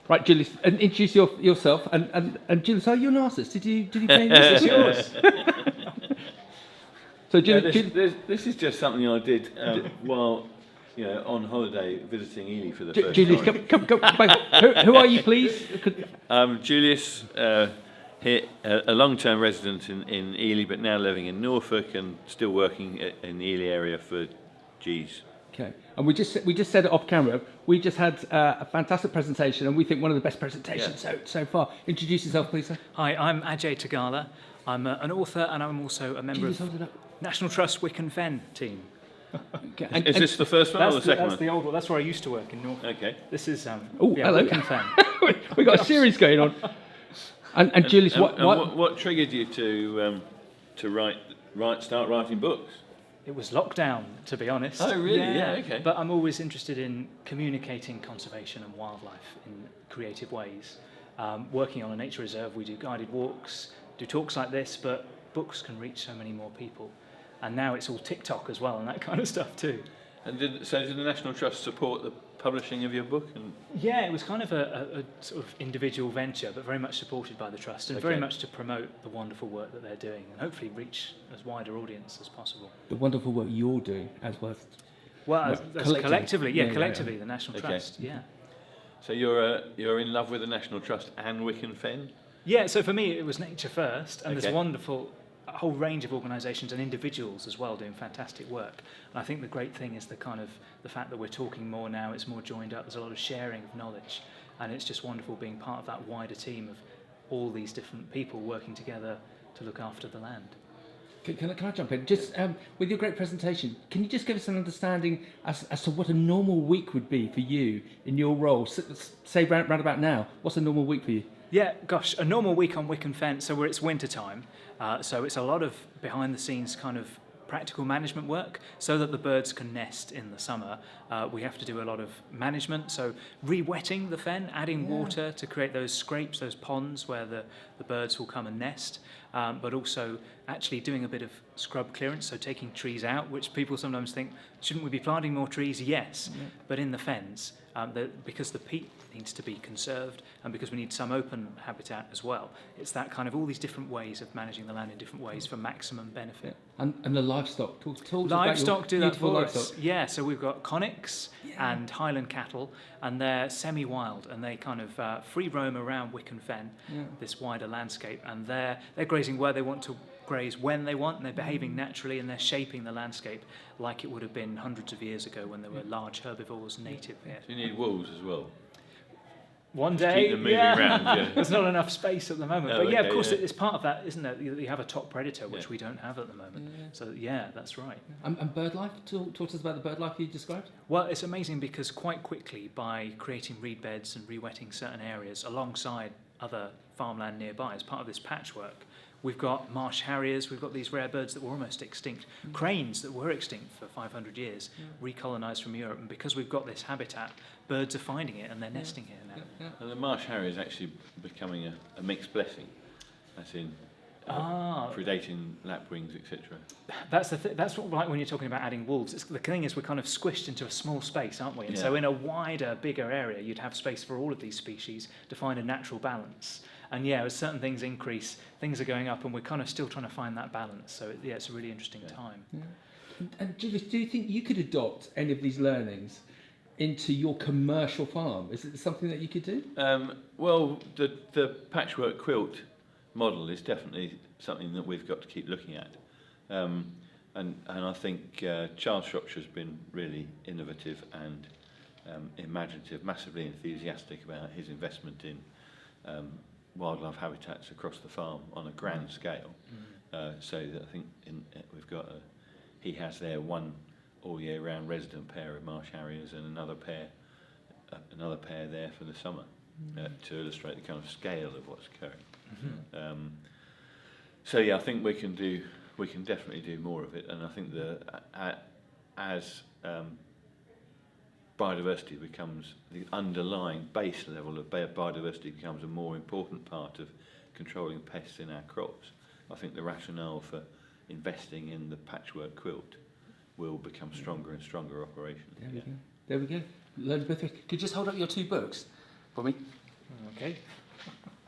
Right, Julius, and introduce yourself. And Julius, are you an artist? Did you play this? Is yours? So, Julius, this is just something I did while on holiday visiting Ely for the first Julius, time. come. Who are you, please? Julius, here, a long-term resident in Ely, but now living in Norfolk and still working in the Ely area for G's. Okay, and we just said it off camera. We just had a fantastic presentation, and we think one of the best presentations so far. Introduce yourself, please, sir. Hi, I'm Ajay Tegala. I'm an author, and I'm also a member of National Trust Wicken Fen team. Okay. Is this the first one or the second one? That's the old one. That's where I used to work in Norfolk. Okay. This is hello. Wicken Fen. We've got a series going on. And Julius, what triggered you to start writing books? It was lockdown, to be honest. Oh, really? Yeah, okay. But I'm always interested in communicating conservation and wildlife in creative ways. Working on a nature reserve, we do guided walks, do talks like this, but books can reach so many more people. And now it's all TikTok as well and that kind of stuff too. And did the National Trust support the publishing of your book? Yeah, it was kind of a sort of individual venture, but very much supported by the Trust and very much to promote the wonderful work that they're doing and hopefully reach as wider audience as possible. The wonderful work you're doing as well. Well, collectively, the National Trust, yeah. So you're in love with the National Trust and Wicken Fen? Yeah, so for me it was nature first, and there's a whole range of organisations and individuals as well doing fantastic work. And I think the great thing is the fact that we're talking more now, it's more joined up, there's a lot of sharing of knowledge, and it's just wonderful being part of that wider team of all these different people working together to look after the land. Can I jump in? Just with your great presentation, can you just give us an understanding as to what a normal week would be for you in your role? Say round about now, what's a normal week for you? Yeah, gosh, a normal week on Wicken Fen, so it's winter time, so it's a lot of behind the scenes kind of practical management work so that the birds can nest in the summer. We have to do a lot of management, so re-wetting the fen, adding water to create those scrapes, those ponds where the birds will come and nest, but also actually doing a bit of scrub clearance, so taking trees out, which people sometimes think, shouldn't we be planting more trees? Yes, but in the fens, because the peat needs to be conserved and because we need some open habitat as well, it's that kind of all these different ways of managing the land in different ways for maximum benefit. And the livestock, livestock do that for livestock. us. Yeah, so we've got conics and Highland cattle, and they're semi-wild, and they kind of free roam around Wicken Fen, this wider landscape, and they're grazing where they want to graze when they want, and they're behaving naturally, and they're shaping the landscape like it would have been hundreds of years ago when there were large herbivores native here. So you need wolves as well? One day, keep them moving around, There's not enough space at the moment. But of course, it's part of that, isn't it? You have a top predator, which we don't have at the moment. So that's right. And bird life? Talk to us about the bird life you described. Well, it's amazing because quite quickly, by creating reed beds and re-wetting certain areas alongside other farmland nearby as part of this patchwork, we've got marsh harriers, we've got these rare birds that were almost extinct, cranes that were extinct for 500 years, recolonised from Europe, and because we've got this habitat, birds are finding it and they're nesting here now. And the marsh harrier is actually becoming a mixed blessing, as in predating lapwings, etc. That's what, like when you're talking about adding wolves. The thing is, we're kind of squished into a small space, aren't we? And so in a wider, bigger area, you'd have space for all of these species to find a natural balance. And as certain things increase, things are going up, and we're kind of still trying to find that balance. So it's a really interesting time. Yeah. And Julius, do you think you could adopt any of these learnings into your commercial farm? Is it something that you could do? Well, the patchwork quilt model is definitely something that we've got to keep looking at. And I think Charles Shropshire's been really innovative and imaginative, massively enthusiastic about his investment in wildlife habitats across the farm on a grand scale. So that I think we've got he has there one all year round resident pair of marsh harriers and another pair there for the summer to illustrate the kind of scale of what's occurring. So I think we can definitely do more of it, and I think as biodiversity becomes the underlying base level of biodiversity becomes a more important part of controlling pests in our crops, I think the rationale for investing in the patchwork quilt will become stronger and stronger operationally. There we go. Learn both ways. Could you just hold up your two books for me? Okay.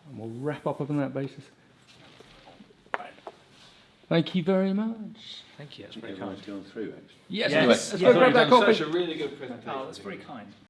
And we'll wrap up on that basis. Thank you very much. Thank you. That's I think very kind. everyone's gone through, actually. Yes, Yes. let's Yeah. go grab that coffee. Such a really good presentation. Oh, that's very kind.